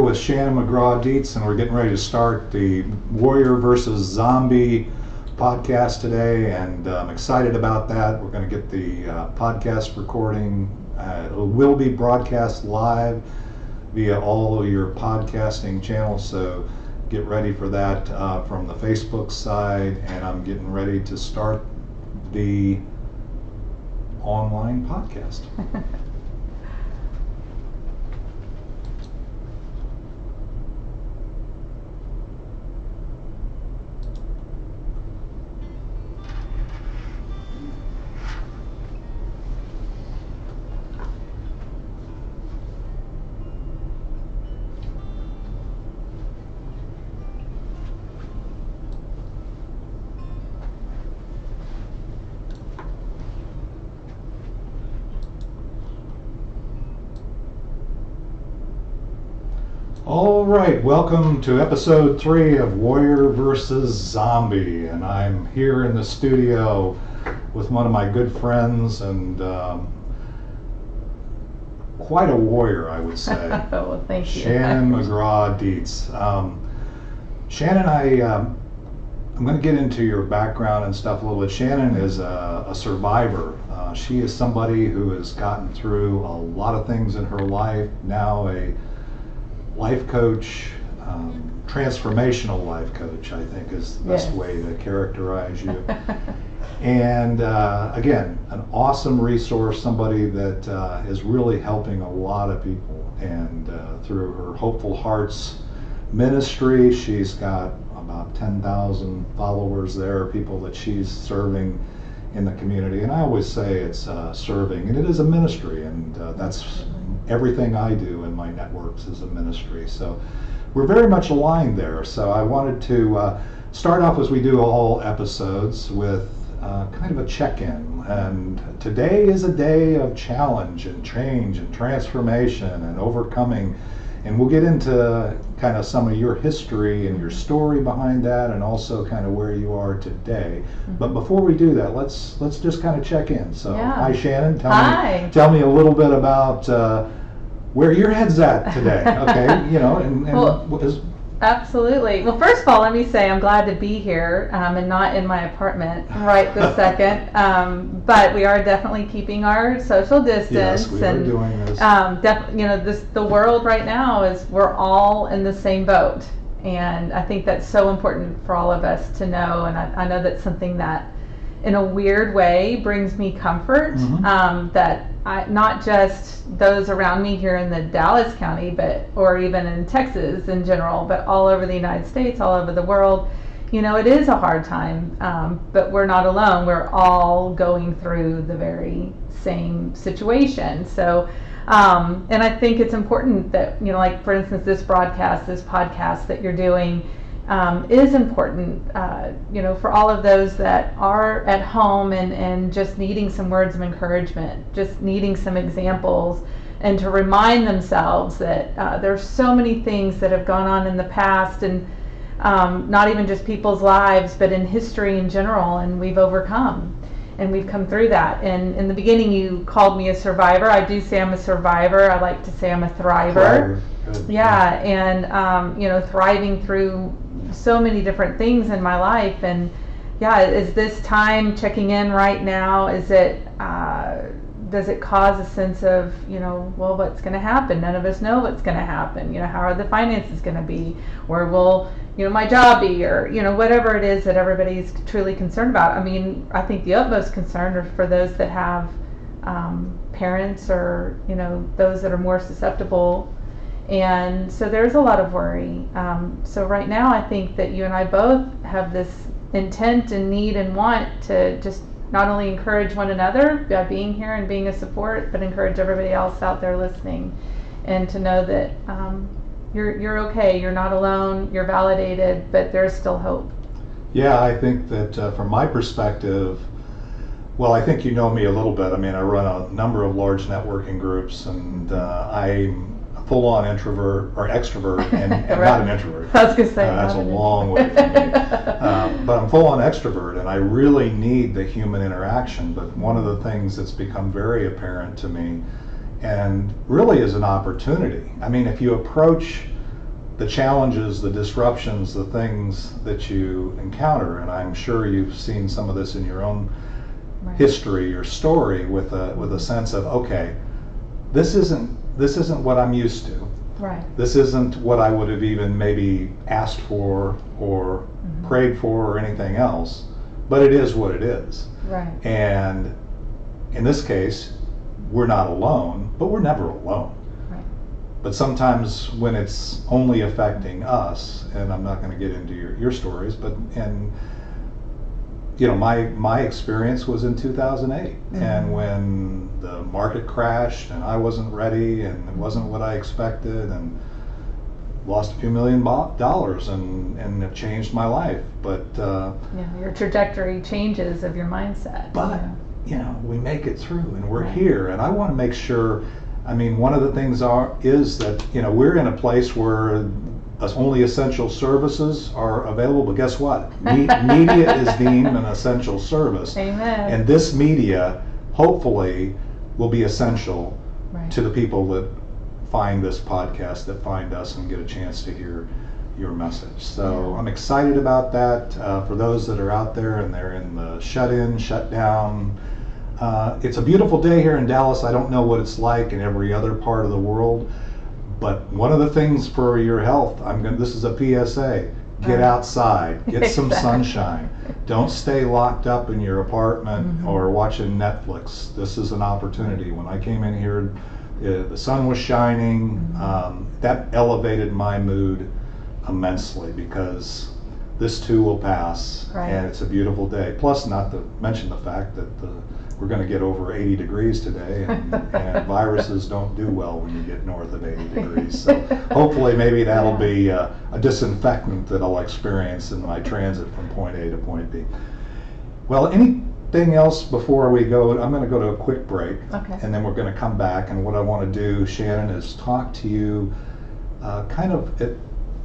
with Shannon McGraw-Dietz, and we're getting ready to start the Warrior versus Zombie podcast today, and I'm excited about that. We're going to get the podcast recording. It will be broadcast live via all of your podcasting channels, so get ready for that from the Facebook side, and I'm getting ready to start the online podcast. All right, welcome to episode 3 of Warrior versus Zombie, and I'm here in the studio with one of my good friends and quite a warrior, I would say. Well, thank you. Shannon McGraw-Dietz. Shannon, I'm going to get into your background and stuff a little bit. Shannon is a survivor. She is somebody who has gotten through a lot of things in her life, now a life coach, transformational life coach, I think is the best way to characterize you. And again, an awesome resource, somebody that is really helping a lot of people. And through her Hopeful Hearts ministry, she's got about 10,000 followers there, people that she's serving in the community. And I always say it's serving, and it is a ministry, and that's everything I do in my networks is a ministry. So we're very much aligned there. So I wanted to start off, as we do all episodes, with kind of a check-in. And today is a day of challenge and change and transformation and overcoming. And we'll get into kind of some of your history and your story behind that, and also kind of where you are today. Mm-hmm. But before we do that, let's just kind of check in. So, Hi Shannon, tell me a little bit about where your head's at today. Okay, you know, and well, absolutely. Well, first of all, let me say I'm glad to be here and not in my apartment right this second. But we are definitely keeping our social distance. Yes, we are doing this. The world right now is we're all in the same boat, and I think that's so important for all of us to know. And I know that's something that, in a weird way, brings me comfort. Mm-hmm. That not just those around me here in the Dallas County, or even in Texas in general, but all over the United States, all over the world. You know, it is a hard time, but we're not alone. We're all going through the very same situation. So, and I think it's important that, you know, like for instance, this podcast that you're doing is important, for all of those that are at home and just needing some words of encouragement, just needing some examples, and to remind themselves that there's so many things that have gone on in the past, and not even just people's lives, but in history in general, and we've overcome. And we've come through that. And in the beginning, you called me a survivor. I do say I'm a survivor. I like to say I'm a thriver. Yeah, and thriving through so many different things in my life. And yeah, is this time checking in right now? Is it? Does it cause a sense of, well, what's going to happen? None of us know what's going to happen. How are the finances going to be? Where will, my job be? Or, whatever it is that everybody's truly concerned about. I mean, I think the utmost concern are for those that have parents or, those that are more susceptible. And so there's a lot of worry. So right now, I think that you and I both have this intent and need and want to just not only encourage one another by being here and being a support, but encourage everybody else out there listening, and to know that you're okay, you're not alone, you're validated, but there's still hope. Yeah, I think that from my perspective, well, I think you know me a little bit. I mean, I run a number of large networking groups, and I'm a full-on introvert or extrovert, and right. Not an introvert. I was going to say that's a long way from me. But I'm full-on extrovert, and I really need the human interaction. But one of the things that's become very apparent to me, and really is an opportunity. I mean, if you approach the challenges, the disruptions, the things that you encounter, and I'm sure you've seen some of this in your own history or story with a sense of, okay, this isn't what I'm used to. Right. This isn't what I would have even maybe asked for or prayed for or anything else, but it is what it is. Right. And in this case, we're not alone, but we're never alone. Right. But sometimes when it's only affecting us, and I'm not going to get into your stories, but my experience was in 2008, and when the market crashed and I wasn't ready and it wasn't what I expected, and lost a few $1 million and it changed my life. But your trajectory changes of your mindset. But we make it through, and we're here. And I want to make sure. I mean, one of the things is that we're in a place where only essential services are available, but guess what? Media is deemed an essential service. Amen. And this media, hopefully, will be essential to the people that find this podcast, that find us and get a chance to hear your message. So I'm excited about that. For those that are out there and they're in the shut-in, shut-down, it's a beautiful day here in Dallas. I don't know what it's like in every other part of the world. But one of the things for your health, this is a PSA, get outside, get some sunshine. Don't stay locked up in your apartment or watching Netflix. This is an opportunity. When I came in here, the sun was shining. That elevated my mood immensely, because this too will pass, and it's a beautiful day. Plus, not to mention the fact that we're going to get over 80 degrees today, and viruses don't do well when you get north of 80 degrees. So hopefully maybe that'll be a disinfectant that I'll experience in my transit from point A to point B. Well, anything else before we go? I'm going to go to a quick break, and then we're going to come back. And what I want to do, Shannon, is talk to you kind of at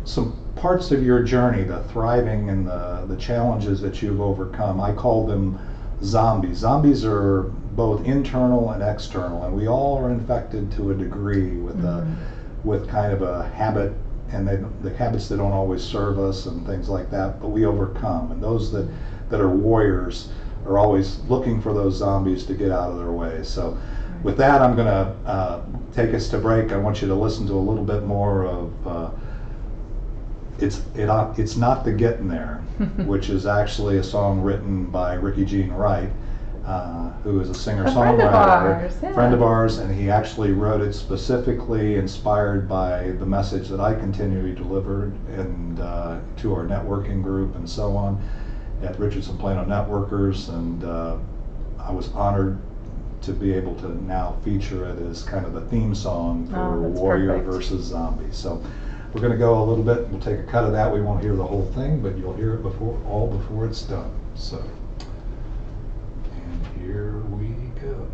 some parts of your journey, the thriving and the challenges that you've overcome. I call them zombies. Zombies are both internal and external, and we all are infected to a degree with kind of a habit, and the habits that don't always serve us and things like that, but we overcome. And those that are warriors are always looking for those zombies to get out of their way. So with that, I'm going to take us to break. I want you to listen to a little bit more of It's Not the Getting There, which is actually a song written by Ricky Jean Wright, who is a singer-songwriter, friend of ours, and he actually wrote it specifically inspired by the message that I continually delivered and to our networking group and so on at Richardson Plano Networkers, and I was honored to be able to now feature it as kind of the theme song for Warrior versus Zombie. So we're going to go a little bit. We'll take a cut of that. We won't hear the whole thing, but you'll hear it before it's done. So, and here we go.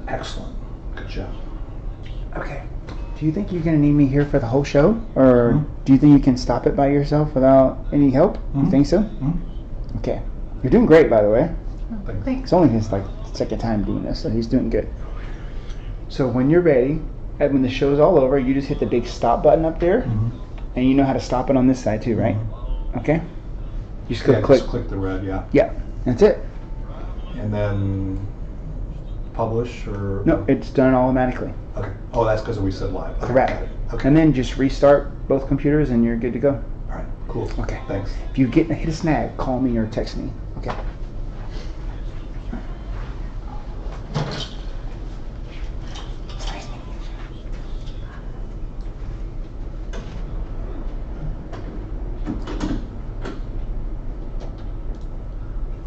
Excellent. Good job. Okay. Do you think you're going to need me here for the whole show? Or do you think you can stop it by yourself without any help? You think so? Okay. You're doing great, by the way. Thanks. It's only his second time doing this, so he's doing good. So when you're ready, and when the show's all over, you just hit the big stop button up there, and you know how to stop it on this side too, right? Okay? You just click. Just click the red, Yeah, that's it. And then publish or? No, it's done automatically. Okay. Oh, that's because we said live. Okay. Correct. Okay. And then just restart both computers and you're good to go. All right. Cool. Okay. Thanks. If you hit a snag, call me or text me. Okay.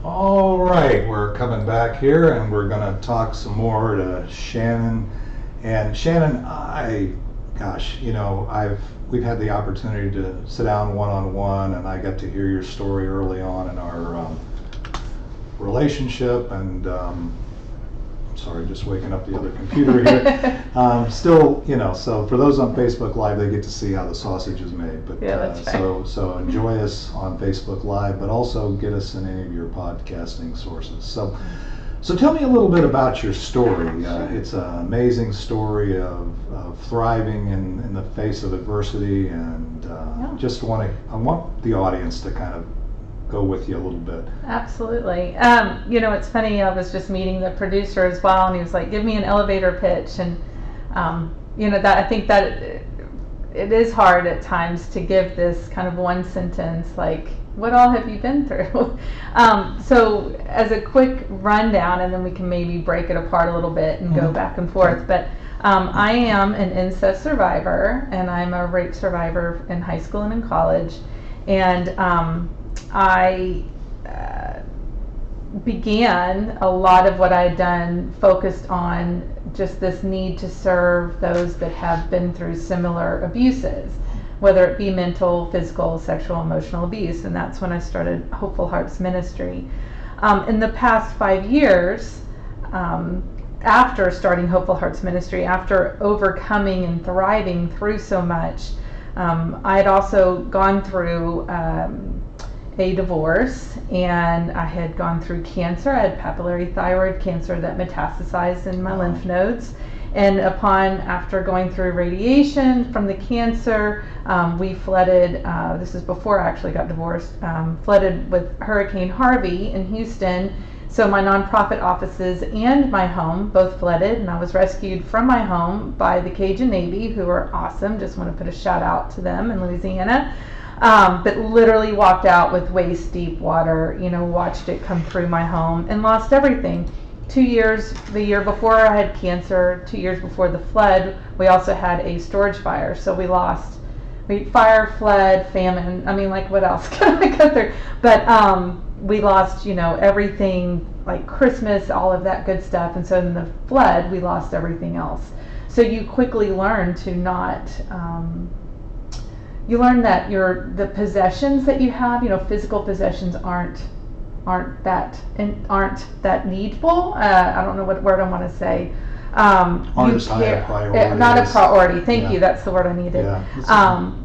All right, we're coming back here and we're going to talk some more to Shannon. And Shannon, we've had the opportunity to sit down one-on-one, and I got to hear your story early on in our relationship, and sorry, just waking up the other computer here. Still, so for those on Facebook Live, they get to see how the sausage is made. But Yeah, that's right. so enjoy us on Facebook Live, but also get us in any of your podcasting sources. So tell me a little bit about your story. It's an amazing story of thriving in the face of adversity, and I want the audience to kind of go with you a little bit. Absolutely. It's funny, I was just meeting the producer as well, and he was like, give me an elevator pitch. And, that I think that it is hard at times to give this kind of one sentence, like, what all have you been through? So as a quick rundown, and then we can maybe break it apart a little bit and go back and forth. But I am an incest survivor, and I'm a rape survivor in high school and in college. And I began a lot of what I had done focused on just this need to serve those that have been through similar abuses, whether it be mental, physical, sexual, emotional abuse. And that's when I started Hopeful Hearts Ministry. In the past 5 years, after starting Hopeful Hearts Ministry, after overcoming and thriving through so much, I had also gone through a divorce, and I had gone through cancer. I had papillary thyroid cancer that metastasized in my lymph nodes. And after going through radiation from the cancer, we flooded, this is before I actually got divorced, flooded with Hurricane Harvey in Houston. So my nonprofit offices and my home both flooded, and I was rescued from my home by the Cajun Navy, who are awesome. Just want to put a shout out to them in Louisiana. But literally walked out with waist deep water, watched it come through my home and lost everything. 2 years, the year before I had cancer, 2 years before the flood, we also had a storage fire. So we lost fire, flood, famine. I mean, like, what else can I go through? But we lost, everything, like Christmas, all of that good stuff. And so in the flood, we lost everything else. So you quickly learn to not, you learn that the possessions that you have, physical possessions aren't that needful. I don't know what word I want to say. Aren't as high a priority. Not a priority. Thank you. That's the word I needed. Yeah.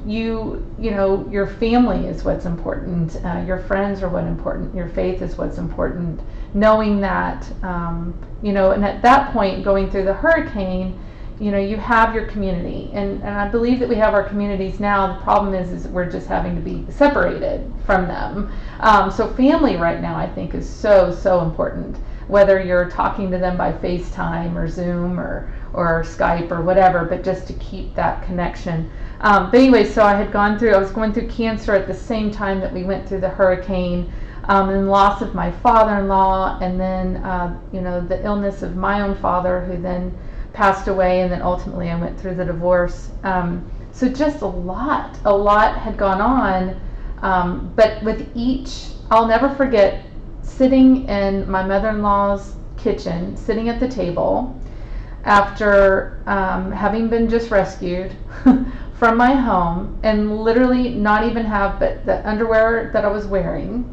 Your family is what's important. Your friends are what's important. Your faith is what's important. Knowing that, and at that point, going through the hurricane, you have your community, and I believe that we have our communities now. The problem is we're just having to be separated from them. So family right now, I think, is so important. Whether you're talking to them by FaceTime or Zoom or Skype or whatever, but just to keep that connection. But anyway, so I was going through cancer at the same time that we went through the hurricane, and loss of my father-in-law, and then the illness of my own father, who then passed away, and then ultimately I went through the divorce. So just a lot had gone on, but with each, I'll never forget sitting in my mother-in-law's kitchen, sitting at the table, after having been just rescued from my home, and literally not even have but the underwear that I was wearing.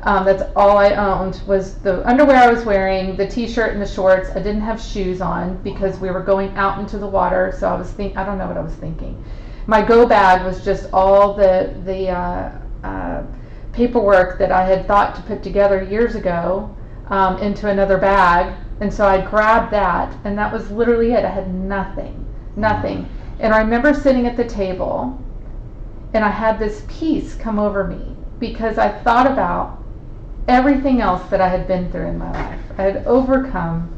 That's all I owned, was the underwear I was wearing, the t-shirt and the shorts. I didn't have shoes on because we were going out into the water. So I don't know what I was thinking. My go bag was just all the paperwork that I had thought to put together years ago into another bag. And so I grabbed that, and that was literally it. I had nothing. And I remember sitting at the table, and I had this peace come over me because I thought about everything else that I had been through in my life. I had overcome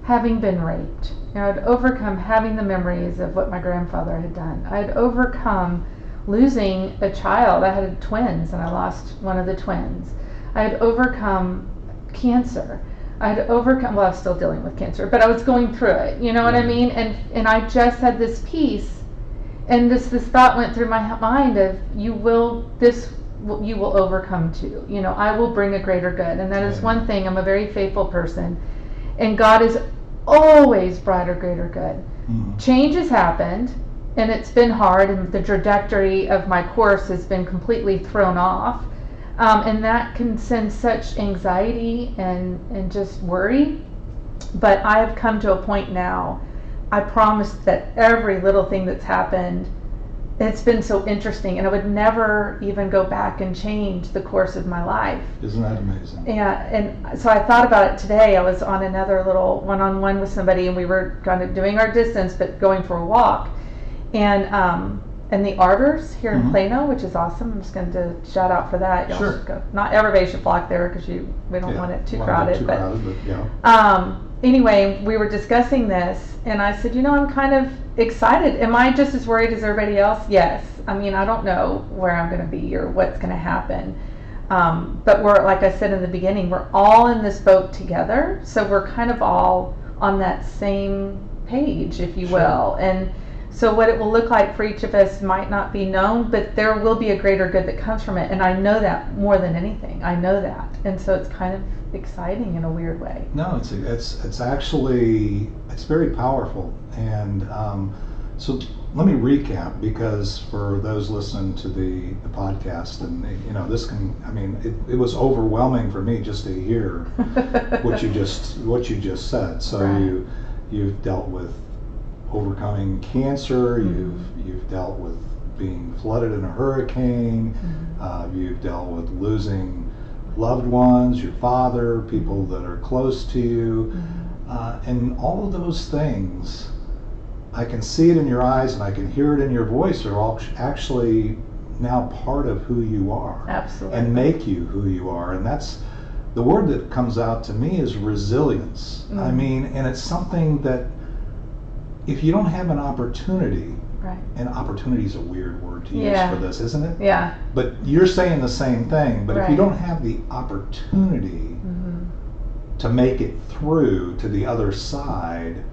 having been raped. I had overcome having the memories of what my grandfather had done. I had overcome losing a child. I had twins, and I lost one of the twins. I had overcome cancer. I had overcome, well, I was still dealing with cancer, but I was going through it, you know what I mean? And I just had this peace, and this thought went through my mind of, you will overcome too. I will bring a greater good. And that is one thing. I'm a very faithful person, and God has always brought a greater good. Change has happened, and it's been hard, and the trajectory of my course has been completely thrown off. And that can send such anxiety and just worry. But I've come to a point now, I promised that every little thing that's happened, it's been so interesting, and I would never even go back and change the course of my life. Isn't that amazing? Yeah, and so I thought about it today. I was on another little one-on-one with somebody, and we were kind of doing our distance, but going for a walk. And the Arbors here in Plano, which is awesome. I'm just going to shout out for that. Y'all Sure. should go. Not everybody should flock there because we don't want it too crowded. But yeah. Anyway, we were discussing this, and I said, I'm kind of excited. Am I just as worried as everybody else? Yes. I mean, I don't know where I'm going to be or what's going to happen. But we're, like I said in the beginning, we're all in this boat together. So we're kind of all on that same page, if you will. And so what it will look like for each of us might not be known, but there will be a greater good that comes from it. And I know that more than anything. I know that. And so it's kind of exciting in a weird way. No, it's actually, it's very powerful. And so let me recap, because for those listening to the podcast, and this can, I mean, it was overwhelming for me just to hear what you just said. So Right. you've dealt with overcoming cancer, you've dealt with being flooded in a hurricane, you've dealt with losing loved ones, your father, people that are close to you, and all of those things, I can see it in your eyes and I can hear it in your voice, are all actually now part of who you are. Absolutely. And make you who you are. And that's the word that comes out to me is resilience. I mean, and it's something that if you don't have an opportunity, Right. and opportunity is a weird word to use Yeah. for this, isn't it? Yeah. But you're saying the same thing. But if you Right. don't have the opportunity to make it through to the other side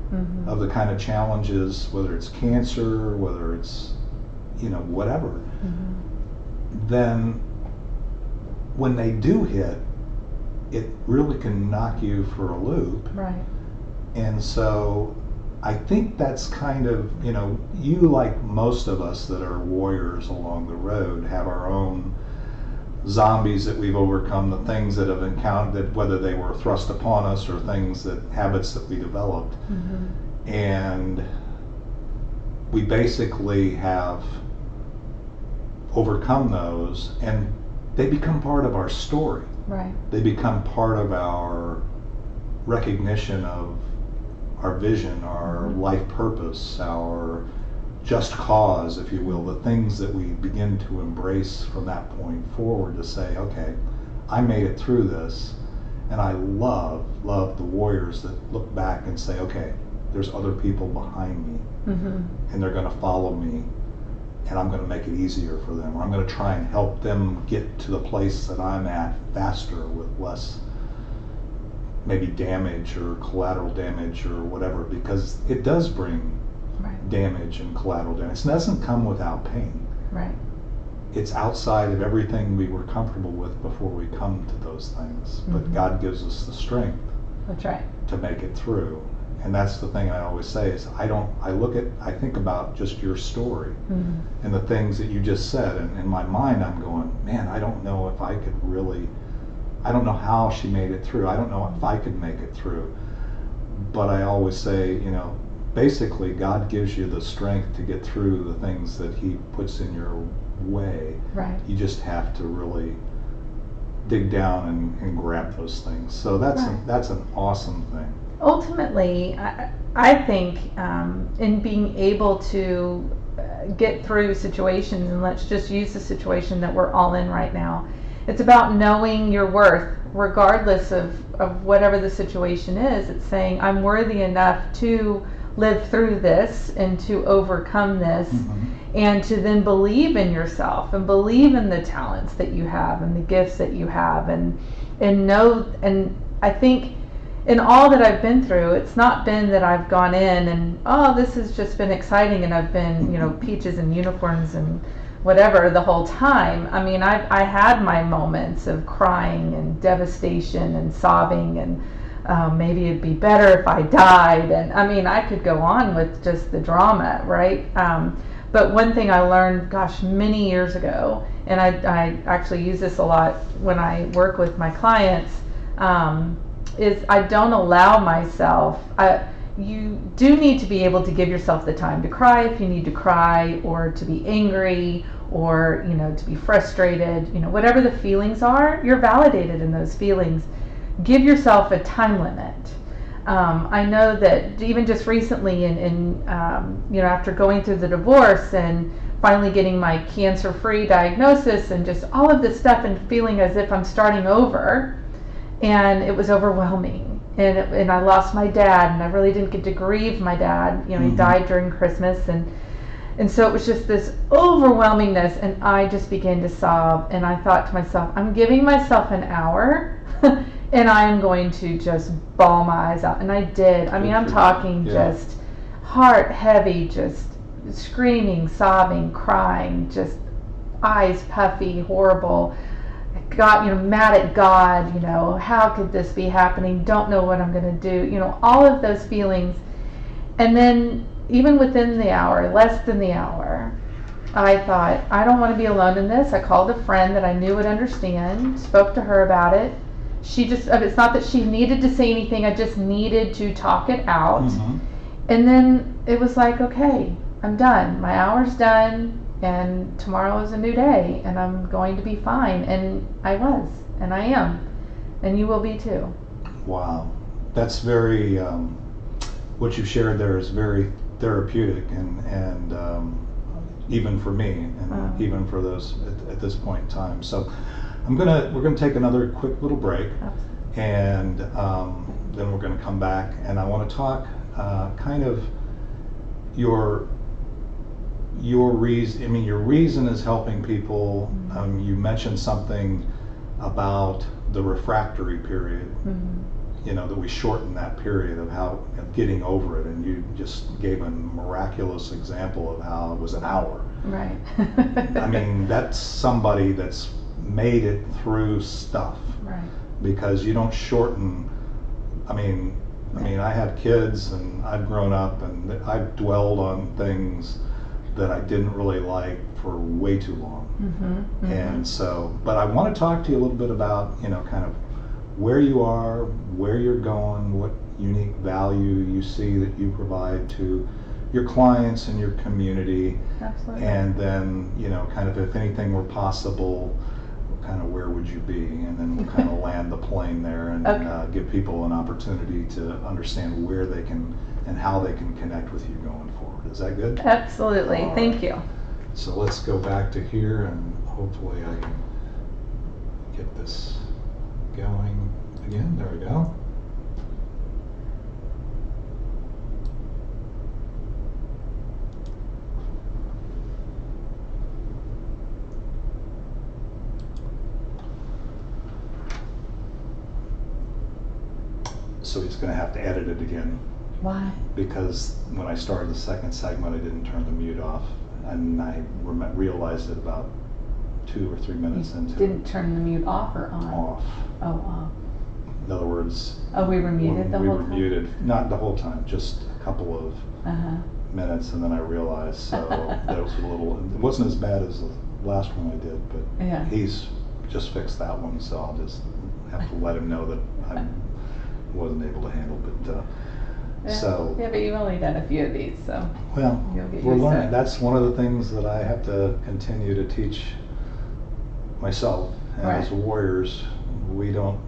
of the kind of challenges, whether it's cancer, whether it's, whatever, then when they do hit, it really can knock you for a loop. Right. And so I think that's kind of, you, like most of us that are warriors along the road, have our own zombies that we've overcome, the things that have encountered, whether they were thrust upon us or habits that we developed. And we basically have overcome those, and they become part of our story. Right. They become part of our recognition of our vision, our life purpose, our just cause, if you will, the things that we begin to embrace from that point forward, to say, okay, I made it through this. And I love the warriors that look back and say, okay, there's other people behind me, and they're going to follow me, and I'm going to make it easier for them, or I'm going to try and help them get to the place that I'm at faster with less maybe damage or collateral damage or whatever, because it does bring damage and collateral damage. It doesn't come without pain. Right. It's outside of everything we were comfortable with before we come to those things. But God gives us the strength That's right. to make it through. And that's the thing I always say is I think about just your story and the things that you just said, and in my mind I'm going, man, I don't know if I could really, I don't know how she made it through. I don't know if I could make it through. But I always say, basically God gives you the strength to get through the things that He puts in your way. Right. You just have to really dig down and grab those things. So that's an awesome thing. Ultimately, I think in being able to get through situations, and let's just use the situation that we're all in right now, it's about knowing your worth regardless of whatever the situation is. It's saying I'm worthy enough to live through this and to overcome this, and to then believe in yourself and believe in the talents that you have and the gifts that you have, and know. And I think in all that I've been through, it's not been that I've gone in and this has just been exciting and I've been peaches and unicorns and whatever the whole time. I mean, I had my moments of crying and devastation and sobbing and maybe it'd be better if I died, and I mean, I could go on with just the drama, right? But one thing I learned, many years ago, and I actually use this a lot when I work with my clients, is I don't allow myself. You do need to be able to give yourself the time to cry if you need to cry, or to be angry, or to be frustrated. Whatever the feelings are, you're validated in those feelings. Give yourself a time limit. I know that even just recently, after going through the divorce and finally getting my cancer-free diagnosis and just all of this stuff, and feeling as if I'm starting over, and it was overwhelming. And I lost my dad, and I really didn't get to grieve my dad. He died during Christmas, and so it was just this overwhelmingness, and I just began to sob, and I thought to myself, I'm giving myself an hour, and I am going to just bawl my eyes out. And I did. I mean, I'm talking just heart heavy, just screaming, sobbing, crying, just eyes puffy, horrible. God, mad at God, how could this be happening? Don't know what I'm going to do. All of those feelings. And then even within the hour, less than the hour, I thought, I don't want to be alone in this. I called a friend that I knew would understand, spoke to her about it. It's not that she needed to say anything, I just needed to talk it out. And then it was like, okay, I'm done. My hour's done. And tomorrow is a new day, and I'm going to be fine. And I was, and I am, and you will be too. Wow, that's very. What you shared there is very therapeutic, and even for me, and even for those at this point in time. So, we're gonna take another quick little break, and then we're gonna come back, and I want to talk kind of your reason. I mean, your reason is helping people. You mentioned something about the refractory period. That we shorten that period of getting over it, and you just gave a miraculous example of how it was an hour. Right. I mean, that's somebody that's made it through stuff. Right. Because you don't shorten. I mean, I have kids, and I've grown up, and I've dwelled on things that I didn't really like for way too long. And so, but I want to talk to you a little bit about, kind of where you are, where you're going, what unique value you see that you provide to your clients and your community. Absolutely. And then, kind of if anything were possible, kind of where would you be? And then we'll kind of land the plane there and give people an opportunity to understand where they can and how they can connect with you going forward. Is that good? Absolutely. All Thank right. you. So let's go back to here, and hopefully I can get this going again. There we go. So he's going to have to edit it again. Why? Because when I started the second segment, I didn't turn the mute off, and I realized it about 2 or 3 minutes into Didn't turn the mute off or on? off. Oh, off. In other words, We were muted the whole time? We were muted, not the whole time, just a couple of minutes, and then I realized, so that was it wasn't as bad as the last one I did, but he's just fixed that one, so I'll just have to let him know that I wasn't able to handle, but but you've only done a few of these, so well, you'll get we're used to learning. it. That's one of the things that I have to continue to teach myself. And as warriors, we don't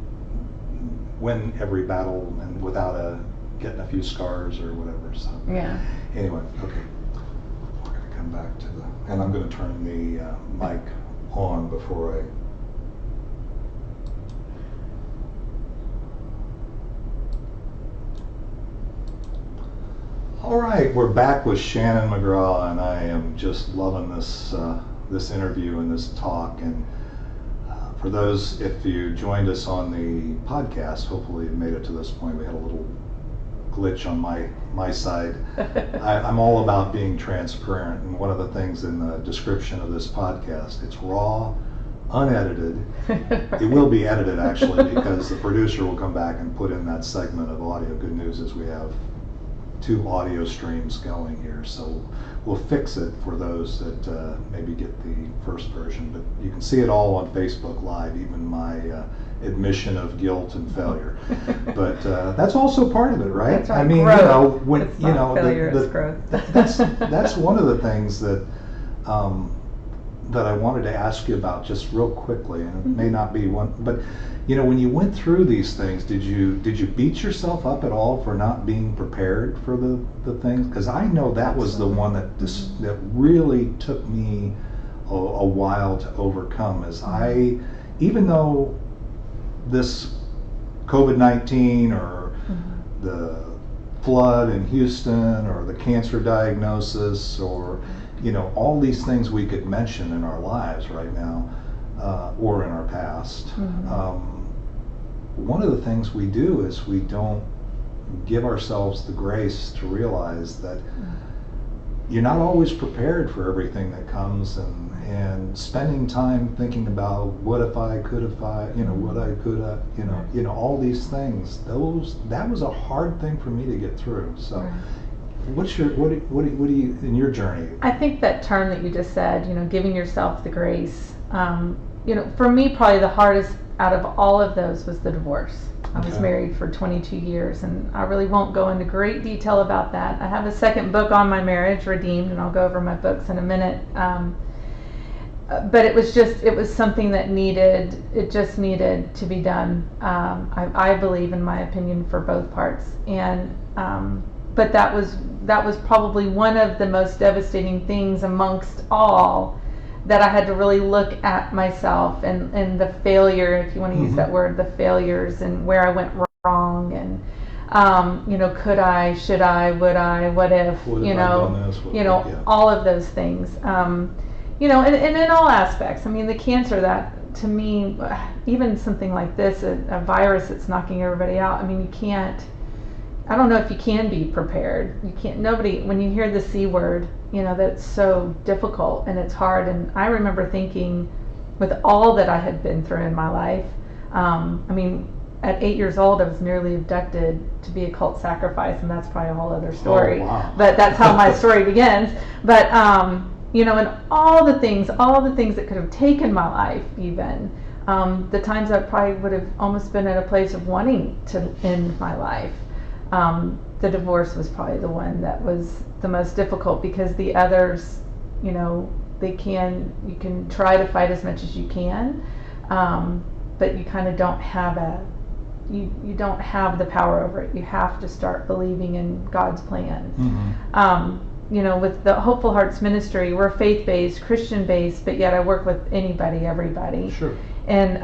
win every battle and without getting a few scars or whatever. So anyway, okay, we're going to come back to and I'm going to turn the mic on before I. All right, we're back with Shannon McGraw, and I am just loving this this interview and this talk. And for those, if you joined us on the podcast, hopefully you made it to this point. We had a little glitch on my side. I'm all about being transparent, and one of the things in the description of this podcast, it's raw, unedited. It will be edited actually, because the producer will come back and put in that segment of audio. Good news is we have 2 audio streams going here, so we'll fix it for those that maybe get the first version, but you can see it all on Facebook Live, even my admission of guilt and failure. But that's also part of it, right? That's right. I mean, growth. you know, when It's you not know, failure, it's growth. that's one of the things that that I wanted to ask you about just real quickly, and it may not be one, but you know, when you went through these things, did you beat yourself up at all for not being prepared for the things? Because I know that was the one that that really took me a while to overcome. Is I, even though this COVID-19 or the flood in Houston or the cancer diagnosis or you know, all these things we could mention in our lives right now or in our past. One of the things we do is we don't give ourselves the grace to realize that you're not always prepared for everything that comes, and spending time thinking about what if I could, if I, you know, what I could, you know, all these things. That was a hard thing for me to get through. So. What's your what do you in your journey? I think that term that you just said, you know, giving yourself the grace. You know, for me, probably the hardest out of all of those was the divorce. I was married for 22 years, and I really won't go into great detail about that. I have a second book on my marriage, Redeemed, and I'll go over my books in a minute. But it was something that just needed to be done. I believe, in my opinion, for both parts. And but that was probably one of the most devastating things amongst all, that I had to really look at myself and the failure, if you want to use that word, the failures, and where I went wrong, and you know, could I, should I, would I, what if, you know, all of those things, you know, and in all aspects. I mean, the cancer, that to me, even something like this, a virus that's knocking everybody out. I mean, you can't. I don't know if you can be prepared. You can't. Nobody. When you hear the C word, you know, that's so difficult and it's hard. And I remember thinking, with all that I had been through in my life, I mean, at 8 years old, I was nearly abducted to be a cult sacrifice, and that's probably a whole other story. Oh, wow. But that's how my story begins. But you know, and all the things that could have taken my life, even the times I probably would have almost been at a place of wanting to end my life. The divorce was probably the one that was the most difficult, because the others, you know, you can try to fight as much as you can, but you kind of don't have you don't have the power over it. You have to start believing in God's plan. You know, with the Hopeful Hearts Ministry, we're faith-based, Christian-based, but yet I work with anybody, everybody. Sure. And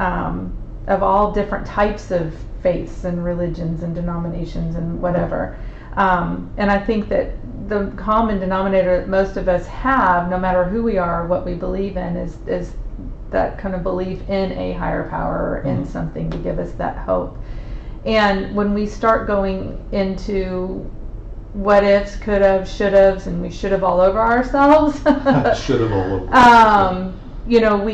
of all different types of faiths and religions and denominations and whatever. And I think that the common denominator that most of us have, no matter who we are, what we believe in, is that kind of belief in a higher power or in something to give us that hope. And when we start going into what ifs, could have, should haves, and we should have all over ourselves, should have all over. You know,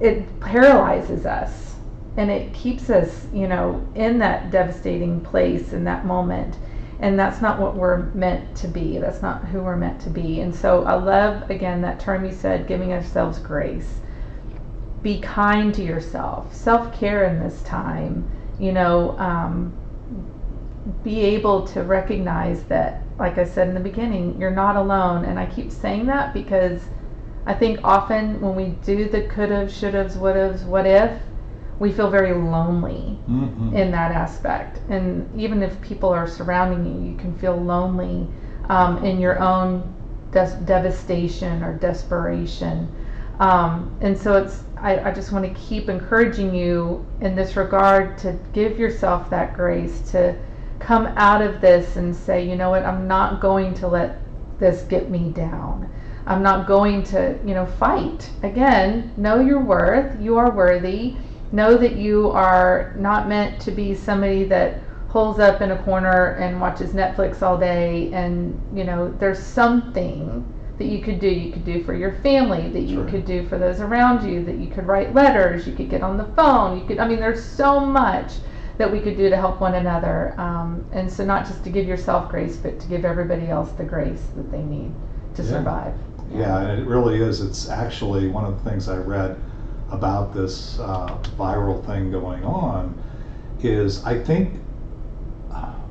it paralyzes us, and it keeps us, you know, in that devastating place in that moment. And that's not what we're meant to be. That's not who we're meant to be. And so I love, again, that term you said, giving ourselves grace. Be kind to yourself. Self-care in this time. You know, be able to recognize that, like I said in the beginning, you're not alone. And I keep saying that because I think often when we do the could-have, should-haves, would-haves, what if, we feel very lonely in that aspect. And even if people are surrounding you, you can feel lonely in your own devastation or desperation. And so I just want to keep encouraging you in this regard to give yourself that grace to come out of this and say, you know what, I'm not going to let this get me down. I'm not going to, you know, fight. Again, know your worth. You are worthy. Know that you are not meant to be somebody that holds up in a corner and watches Netflix all day. And, you know, there's something that you could do. You could do for your family, that you could do for those around you, that you could write letters, you could get on the phone. I mean, there's so much that we could do to help one another. And so not just to give yourself grace, but to give everybody else the grace that they need to survive. Yeah, and it really is. It's actually one of the things I read about this viral thing going on is, I think,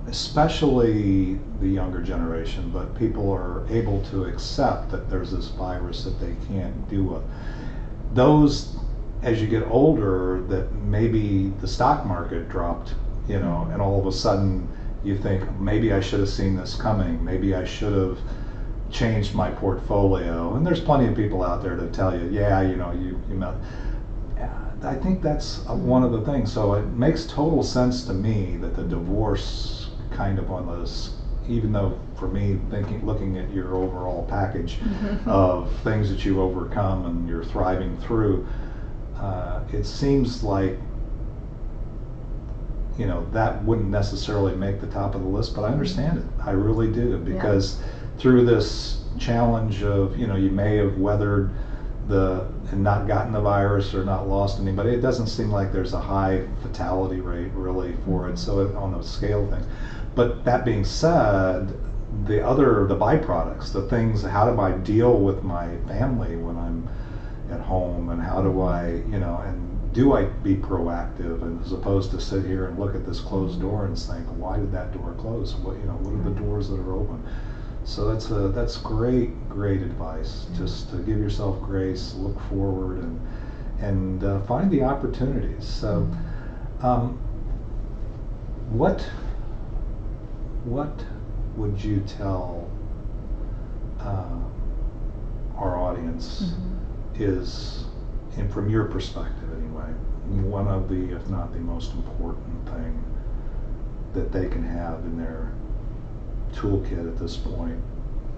especially the younger generation, but people are able to accept that there's this virus that they can't deal with. Those, as you get older, that maybe the stock market dropped, and all of a sudden you think, maybe I should have seen this coming, maybe I should have changed my portfolio. And there's plenty of people out there to tell you, yeah, you know. I think that's one of the things. So it makes total sense to me that the divorce kind of on this, even though for me, looking at your overall package of things that you overcome and you're thriving through, it seems like, that wouldn't necessarily make the top of the list, but I understand it. I really do, because through this challenge of, you may have weathered and not gotten the virus or not lost anybody. It doesn't seem like there's a high fatality rate really for it. So on the scale of things. But that being said, the byproducts, the things, how do I deal with my family when I'm at home, and how do I, and do I be proactive, and as opposed to sit here and look at this closed door and think, why did that door close? What are the doors that are open? So that's great advice. Just to give yourself grace, look forward, and find the opportunities. So, what would you tell our audience is, and from your perspective anyway, one of the, if not the most important thing that they can have in their toolkit at this point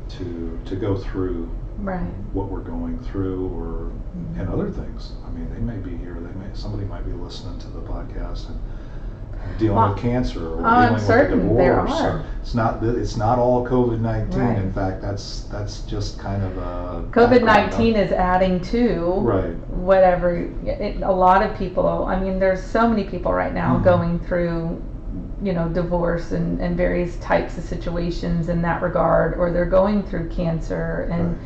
to go through what we're going through, or and other things? I mean, they may be here. Somebody might be listening to the podcast and dealing with cancer, or dealing with a divorce. Or it's not all COVID-19. Right. In fact, that's just kind of a COVID-19 is adding to whatever. A lot of people. I mean, there's so many people right now going through, divorce and various types of situations in that regard, or they're going through cancer and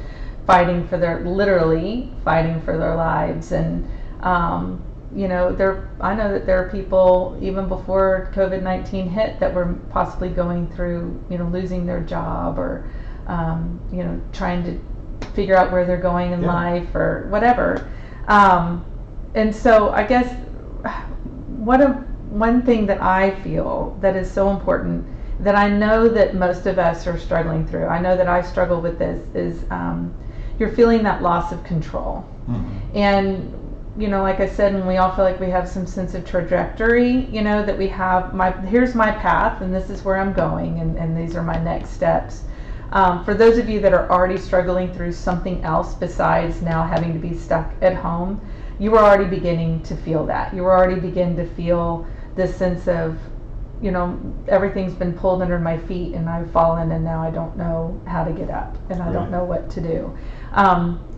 literally fighting for their lives. And I know that there are people even before COVID-19 hit that were possibly going through, losing their job, or trying to figure out where they're going in life, or whatever. And so I guess one thing that I feel that is so important, that I know that most of us are struggling through, I know that I struggle with this, is you're feeling that loss of control. And like I said, and we all feel like we have some sense of trajectory, that we have here's my path, and this is where I'm going, and these are my next steps. For those of you that are already struggling through something else besides now having to be stuck at home, you were already beginning to feel that. You were already beginning to feel this sense of, everything's been pulled under my feet, and I've fallen, and now I don't know how to get up, and I don't know what to do.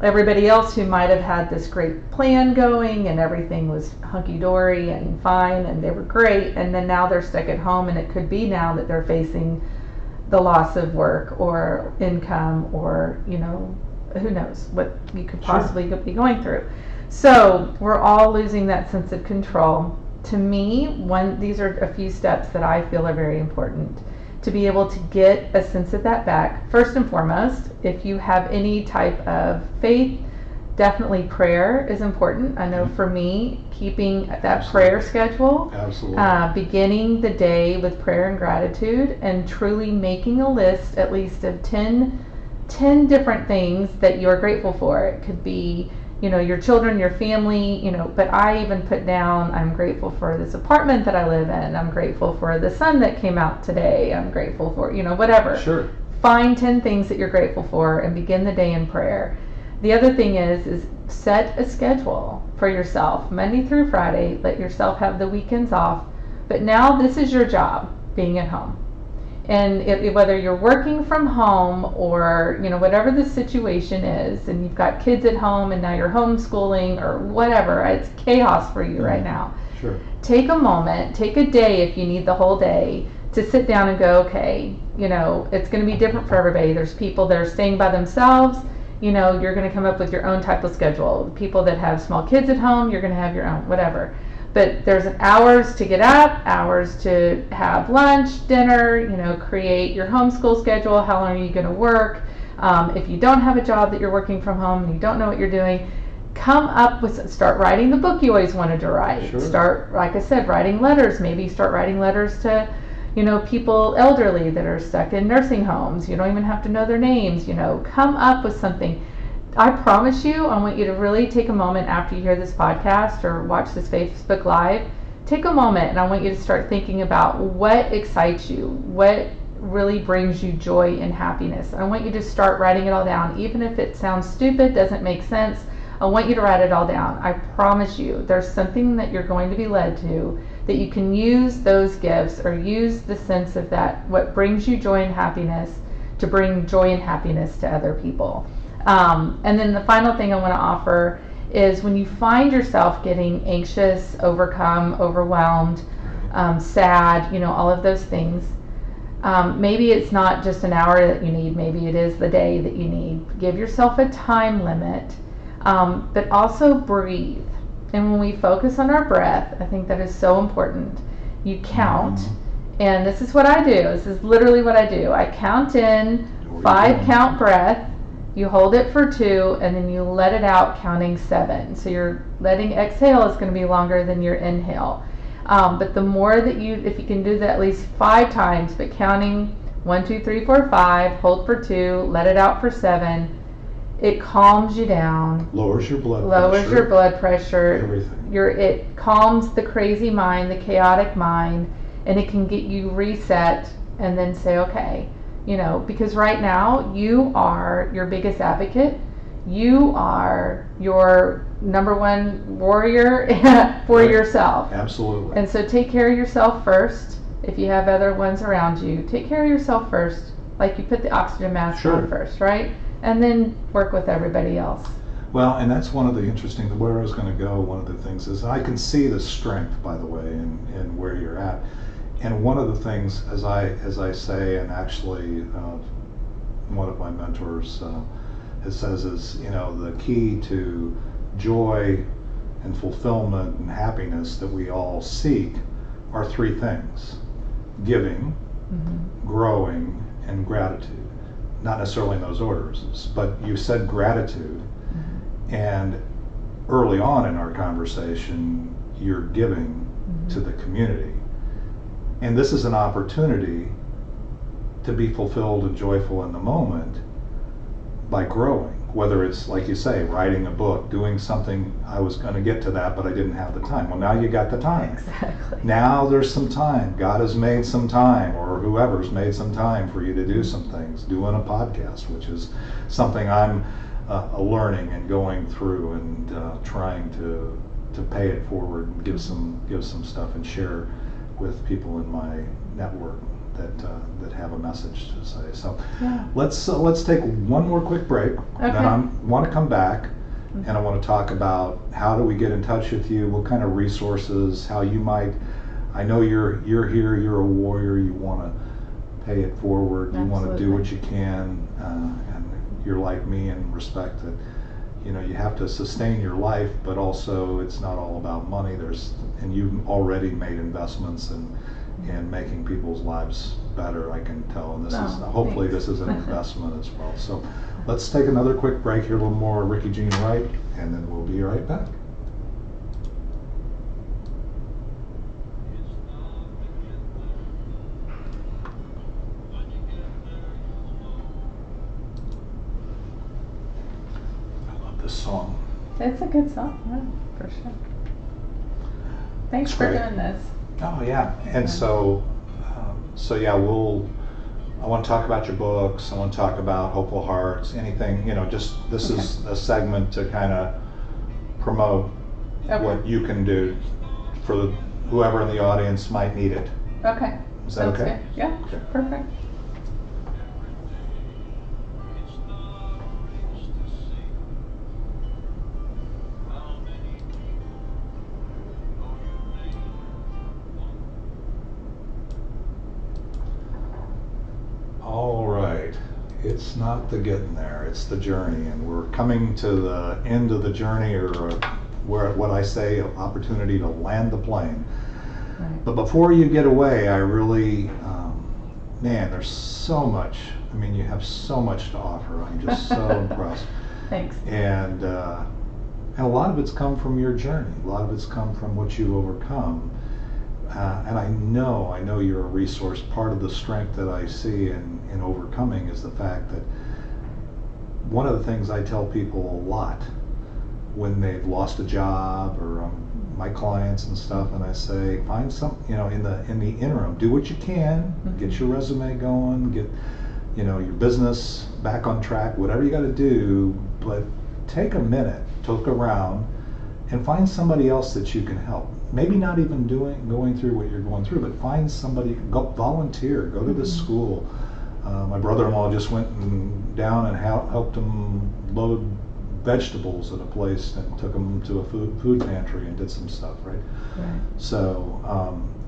Everybody else who might have had this great plan going, and everything was hunky-dory and fine, and they were great, and then now they're stuck at home, and it could be now that they're facing the loss of work or income, or who knows what you could possibly be going through. So we're all losing that sense of control. To me, these are a few steps that I feel are very important to be able to get a sense of that back. First and foremost, if you have any type of faith, definitely prayer is important. I know for me, keeping that prayer schedule, beginning the day with prayer and gratitude, and truly making a list at least of 10 different things that you're grateful for. It could be your children, your family, but I even put down, I'm grateful for this apartment that I live in. I'm grateful for the sun that came out today. I'm grateful for, whatever. Sure. Find 10 things that you're grateful for and begin the day in prayer. The other thing is set a schedule for yourself, Monday through Friday. Let yourself have the weekends off. But now this is your job, being at home. And whether you're working from home, or whatever the situation is, and you've got kids at home and now you're homeschooling, or whatever, it's chaos for you right now. Sure. Take a moment, take a day if you need the whole day, to sit down and go, okay, it's going to be different for everybody. There's people that are staying by themselves, you know, you're going to come up with your own type of schedule. People that have small kids at home, you're going to have your own, whatever. But there's hours to get up, hours to have lunch, dinner, you know, create your homeschool schedule. How long are you going to work? If you don't have a job that you're working from home and you don't know what you're doing, come up with, start writing the book you always wanted to write. Sure. Start, like I said, writing letters. Maybe start writing letters to, you know, people elderly that are stuck in nursing homes. You don't even have to know their names. You know, come up with something. I promise you, I want you to really take a moment after you hear this podcast or watch this Facebook Live. Take a moment and I want you to start thinking about what excites you, what really brings you joy and happiness. I want you to start writing it all down. Even if it sounds stupid, doesn't make sense, I want you to write it all down. I promise you, there's something that you're going to be led to that you can use those gifts or use the sense of that, what brings you joy and happiness, to bring joy and happiness to other people. And then the final thing I want to offer is when you find yourself getting anxious, overcome, overwhelmed, sad, you know, all of those things, maybe it's not just an hour that you need, maybe it is the day that you need. Give yourself a time limit, but also breathe. And when we focus on our breath, I think that is so important. You count, and this is what I do. This is literally what I do. I count in 5 count breath. You hold it for 2, and then you let it out counting 7. So your letting exhale is going to be longer than your inhale. But the more that if you can do that at least 5 times, but counting 1, 2, 3, 4, 5, hold for 2, let it out for 7, it calms you down. Lowers your blood pressure. Everything. It calms the crazy mind, the chaotic mind, and it can get you reset and then say, okay, you know, because right now you are your biggest advocate. You are your number one warrior for yourself. Absolutely. And so take care of yourself first. If you have other ones around you, take care of yourself first. Like you put the oxygen mask on first, right? And then work with everybody else. Well, and that's one of the interesting, where I was going to go, one of the things is I can see the strength, by the way, in where you're at. And one of the things, as I say, and actually one of my mentors says is, you know, the key to joy and fulfillment and happiness that we all seek are 3 things: giving, growing, and gratitude. Not necessarily in those orders, but you said gratitude, and early on in our conversation, you're giving to the community. And this is an opportunity to be fulfilled and joyful in the moment by growing, whether it's, like you say, writing a book, doing something. I was going to get to that, but I didn't have the time. Well, now you got the time. Exactly. Now there's some time. God has made some time, or whoever's made some time for you to do some things. Doing a podcast, which is something I'm learning and going through and trying to pay it forward and give some stuff and share with people in my network that have a message to say. So let's take one more quick break. Okay. Then I want to come back and I want to talk about how do we get in touch with you, what kind of resources, how you might. I know you're here, you're a warrior, you want to pay it forward, you want to do what you can, and you're like me and respect that. You know, you have to sustain your life, but also it's not all about money. And you've already made investments in making people's lives better, I can tell. And hopefully this is an investment as well. So let's take another quick break here, a little more Ricky Jean Wright, and then we'll be right back. Song. It's a good song, for sure. Thanks for doing this. Oh yeah, and so yeah, I want to talk about your books. I want to talk about Hopeful Hearts. Anything, you know, just this is a segment to kind of promote what you can do for whoever in the audience might need it. Okay. Is that okay? Good. Yeah. Okay. Perfect. It's It's not the getting there, it's the journey, and we're coming to the end of the journey, or where what I say, an opportunity to land the plane. Right. But before you get away, I really, man, there's so much. I mean, you have so much to offer. I'm just so impressed. Thanks. And a lot of it's come from your journey. A lot of it's come from what you've overcome. And I know you're a resource. Part of the strength that I see in overcoming is the fact that one of the things I tell people a lot when they've lost a job, or my clients and stuff, and I say, find some, in the interim, do what you can, get your resume going, get your business back on track, whatever you got to do, but take a minute to look around and find somebody else that you can help. Maybe not even going through what you're going through, but find somebody, go volunteer, go to this school. My brother-in-law just went down and helped him load vegetables at a place and took them to a food pantry and did some stuff, right? So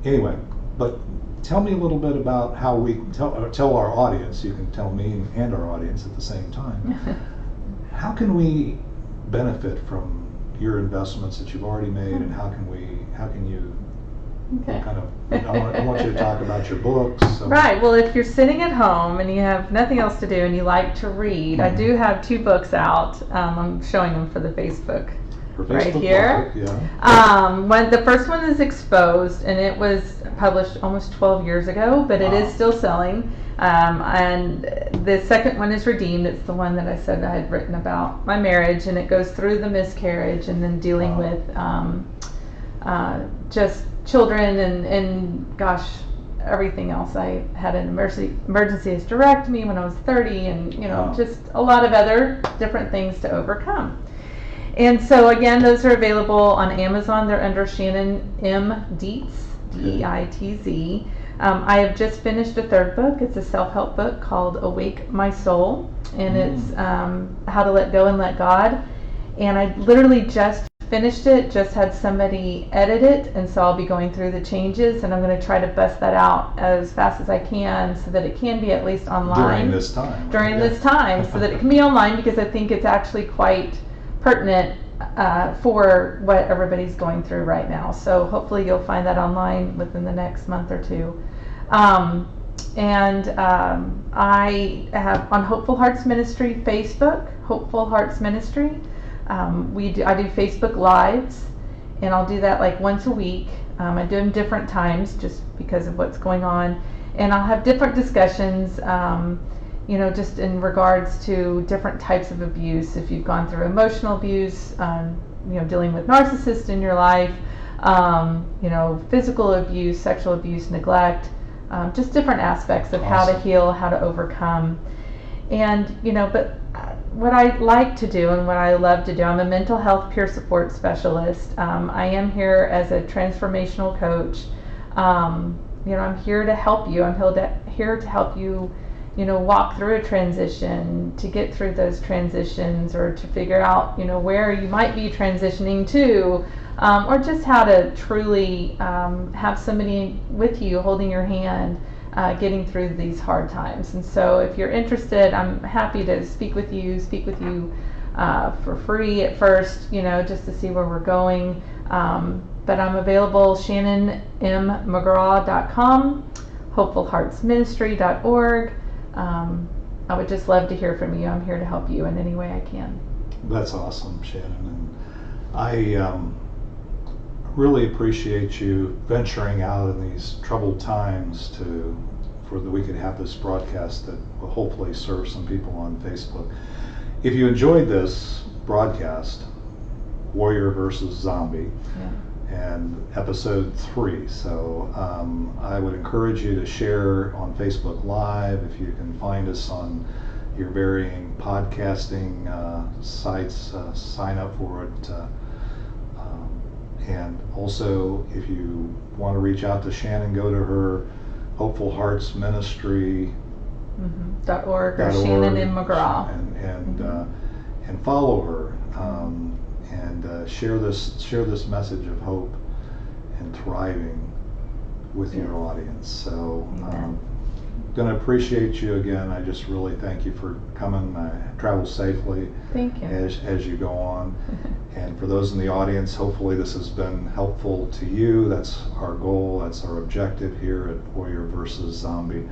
anyway, but tell me a little bit about how we tell our audience, you can tell me and our audience at the same time, how can we benefit from your investments that you've already made, and how can you Okay. kind of, I want you to talk about your books. So. Right. Well, if you're sitting at home and you have nothing else to do and you like to read, I do have 2 books out. I'm showing them for the Facebook. For Right Facebook here. Live, yeah. The first one is Exposed, and it was published almost 12 years ago, but it is still selling. And the second one is Redeemed. It's the one that I said I had written about my marriage, and it goes through the miscarriage and then dealing with just children and gosh, everything else. I had an emergency hysterectomy when I was 30, and just a lot of other different things to overcome. And so again, those are available on Amazon. They're under Shannon M. Dietz, D-E-I-T-Z. I have just finished a 3rd book. It's a self-help book called Awake My Soul, and it's how to let go and let God. And I literally just finished it, just had somebody edit it, and so I'll be going through the changes, and I'm going to try to bust that out as fast as I can so that it can be at least online. During this time. This time, so that it can be online, because I think it's actually quite pertinent for what everybody's going through right now. So hopefully you'll find that online within the next month or 2. I have on Hopeful Hearts Ministry Facebook, Hopeful Hearts Ministry. I do Facebook Lives, and I'll do that like once a week. I do them different times just because of what's going on, and I'll have different discussions, just in regards to different types of abuse. If you've gone through emotional abuse, dealing with narcissists in your life, physical abuse, sexual abuse, neglect, just different aspects of how to heal, how to overcome. And, but what I like to do and what I love to do, I'm a mental health peer support specialist. I am here as a transformational coach. I'm here to help you. I'm here to help you, walk through a transition, to get through those transitions, or to figure out, where you might be transitioning to, or just how to truly have somebody with you holding your hand, getting through these hard times. And so if you're interested, I'm happy to speak with you for free at first, just to see where we're going. But I'm available, shannonmmcgraw.com, hopefulheartsministry.org. I would just love to hear from you. I'm here to help you in any way I can. That's awesome, Shannon. And I really appreciate you venturing out in these troubled times for that we could have this broadcast that will hopefully serve some people on Facebook. If you enjoyed this broadcast, Warrior versus Zombie, and episode 3, so I would encourage you to share on Facebook Live. If you can find us on your varying podcasting sites, sign up for it. And also, if you want to reach out to Shannon, go to her Hopeful Hearts Ministry .org or Shannon M. McGraw, and follow her, and share this message of hope and thriving with your audience. So gonna appreciate you again. I just really thank you for coming. Travel safely Thank you. as you go on. And for those in the audience, hopefully this has been helpful to you. That's our goal. That's our objective here at Warrior versus Zombie.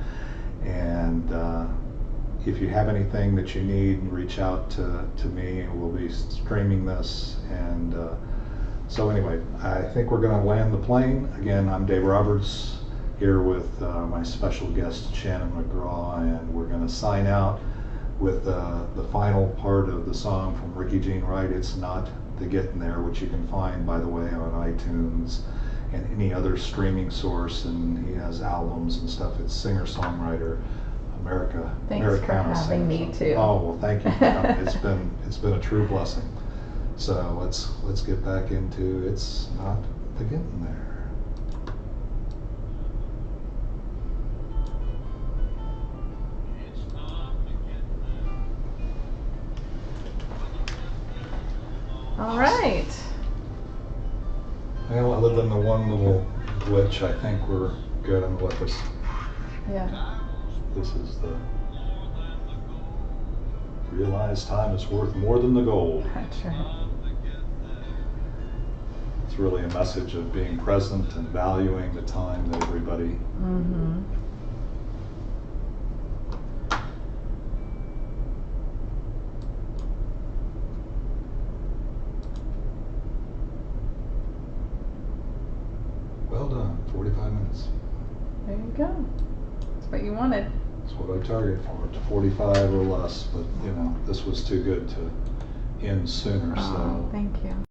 And if you have anything that you need, reach out to me. We'll be streaming this. And so anyway, I think we're going to land the plane. Again, I'm Dave Roberts here with my special guest, Shannon McGraw, and we're going to sign out with the final part of the song from Ricky Jean Wright, It's Not the Getting There, which you can find, by the way, on iTunes and any other streaming source, and he has albums and stuff. It's singer-songwriter, America. Thanks Americana for having me too. Oh, well, thank you. It's been a true blessing. So let's get back into It's Not the Getting There. All right. Well, other than the one little glitch, I think we're good. I'm gonna let this. Yeah. This is the realize time is worth more than the gold. That's right. It's really a message of being present and valuing the time that everybody. Mm-hmm. Well done. 45 minutes. There you go. That's what you wanted. That's what I target for, to 45 or less. But you know, this was too good to end sooner. Oh, So thank you.